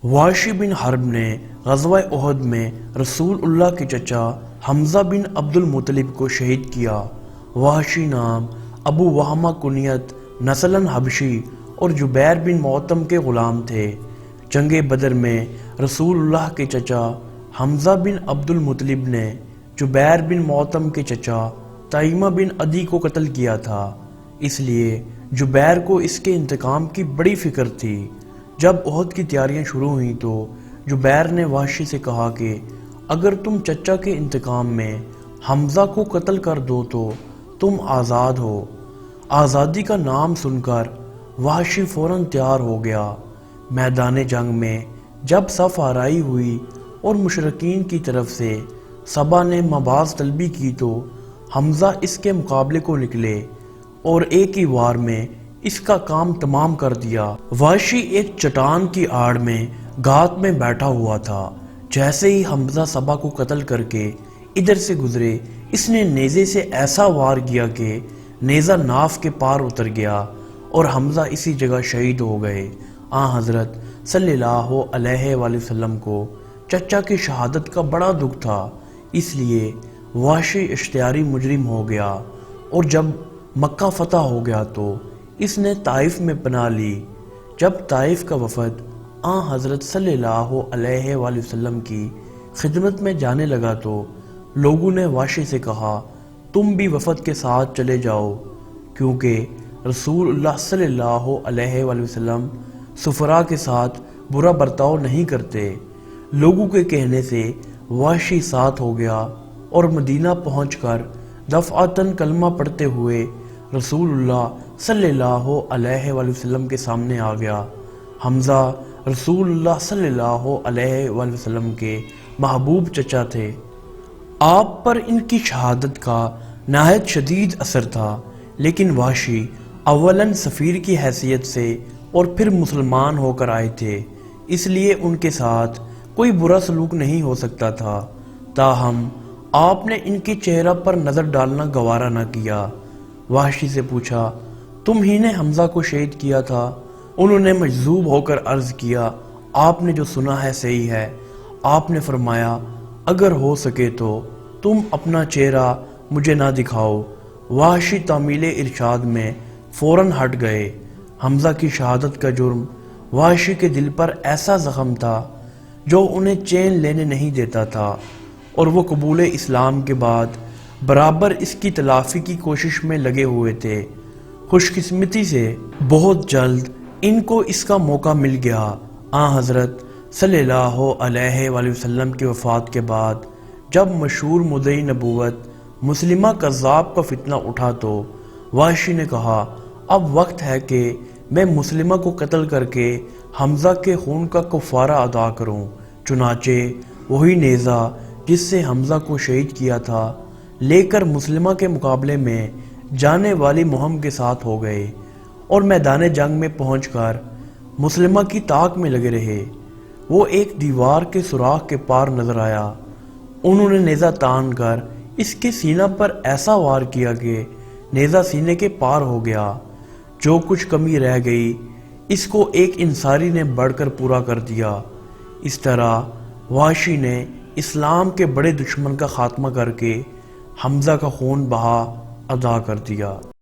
وحشی بن حرب نے غزوہ احد میں رسول اللہ کے چچا حمزہ بن عبد المطلب کو شہید کیا۔ وحشی نام، ابو وہمہ کنیت، نسلاً حبشی اور جبیر بن معتم کے غلام تھے۔ جنگ بدر میں رسول اللہ کے چچا حمزہ بن عبد المطلب نے جبیر بن معتم کے چچا تیمہ بن عدی کو قتل کیا تھا، اس لیے جبیر کو اس کے انتقام کی بڑی فکر تھی۔ جب احد کی تیاریاں شروع ہوئیں تو جبیر نے وحشی سے کہا کہ اگر تم چچا کے انتقام میں حمزہ کو قتل کر دو تو تم آزاد ہو۔ آزادی کا نام سن کر وحشی فوراً تیار ہو گیا۔ میدان جنگ میں جب صف آرائی ہوئی اور مشرکین کی طرف سے صبا نے مباز طلبی کی تو حمزہ اس کے مقابلے کو نکلے اور ایک ہی وار میں اس کا کام تمام کر دیا۔ وحشی ایک چٹان کی آڑ میں گھات میں بیٹھا ہوا تھا۔ جیسے ہی حمزہ صبا کو قتل کر کے ادھر سے گزرے، اس نے نیزے سے ایسا وار کیا کہ نیزہ ناف کے پار اتر گیا اور حمزہ اسی جگہ شہید ہو گئے۔ حضرت صلی اللہ علیہ وآلہ وسلم کو چچا کی شہادت کا بڑا دکھ تھا، اس لیے وحشی اشتہاری مجرم ہو گیا، اور جب مکہ فتح ہو گیا تو اس نے طائف میں پناہ لی۔ جب طائف کا وفد حضرت صلی اللہ علیہ وآلہ وسلم کی خدمت میں جانے لگا تو لوگوں نے وحشی سے کہا تم بھی وفد کے ساتھ چلے جاؤ، کیونکہ رسول اللہ صلی اللہ علیہ وآلہ وسلم سفراء کے ساتھ برا برتاؤ نہیں کرتے۔ لوگوں کے کہنے سے وحشی ساتھ ہو گیا اور مدینہ پہنچ کر دفعتاً کلمہ پڑھتے ہوئے رسول اللہ صلی اللہ علیہ وآلہ وسلم کے سامنے آ گیا۔ حمزہ رسول اللہ صلی اللہ علیہ وآلہ وسلم کے محبوب چچا تھے۔ آپ پر ان کی شہادت کا نہایت شدید اثر تھا، لیکن وحشی اولاً سفیر کی حیثیت سے اور پھر مسلمان ہو کر آئے تھے، اس لیے ان کے ساتھ کوئی برا سلوک نہیں ہو سکتا تھا۔ تاہم آپ نے ان کے چہرہ پر نظر ڈالنا گوارا نہ کیا۔ وحشی سے پوچھا تم ہی نے حمزہ کو شہید کیا تھا؟ انہوں نے مجذوب ہو کر عرض کیا آپ نے جو سنا ہے صحیح ہے۔ آپ نے فرمایا اگر ہو سکے تو تم اپنا چہرہ مجھے نہ دکھاؤ۔ وحشی تعمیل ارشاد میں فوراً ہٹ گئے۔ حمزہ کی شہادت کا جرم وحشی کے دل پر ایسا زخم تھا جو انہیں چین لینے نہیں دیتا تھا، اور وہ قبول اسلام کے بعد برابر اس کی تلافی کی کوشش میں لگے ہوئے تھے۔ خوش قسمتی سے بہت جلد ان کو اس کا موقع مل گیا۔ حضرت صلی اللہ علیہ وآلہ وسلم کی وفات کے بعد جب مشہور مدعی نبوت مسلمہ کذاب کا فتنہ اٹھا تو وحشی نے کہا اب وقت ہے کہ میں مسلمہ کو قتل کر کے حمزہ کے خون کا کفارہ ادا کروں۔ چنانچہ وہی نیزہ جس سے حمزہ کو شہید کیا تھا لے کر مسلمہ کے مقابلے میں جانے والی مہم کے ساتھ ہو گئے، اور میدان جنگ میں پہنچ کر مسلمہ کی طاق میں لگے رہے۔ وہ ایک دیوار کے سوراخ کے پار نظر آیا۔ انہوں نے نیزہ تان کر اس کے سینہ پر ایسا وار کیا کہ نیزہ سینے کے پار ہو گیا۔ جو کچھ کمی رہ گئی اس کو ایک انصاری نے بڑھ کر پورا کر دیا۔ اس طرح وحشی نے اسلام کے بڑے دشمن کا خاتمہ کر کے حمزہ کا خون بہا ادا کر دیا۔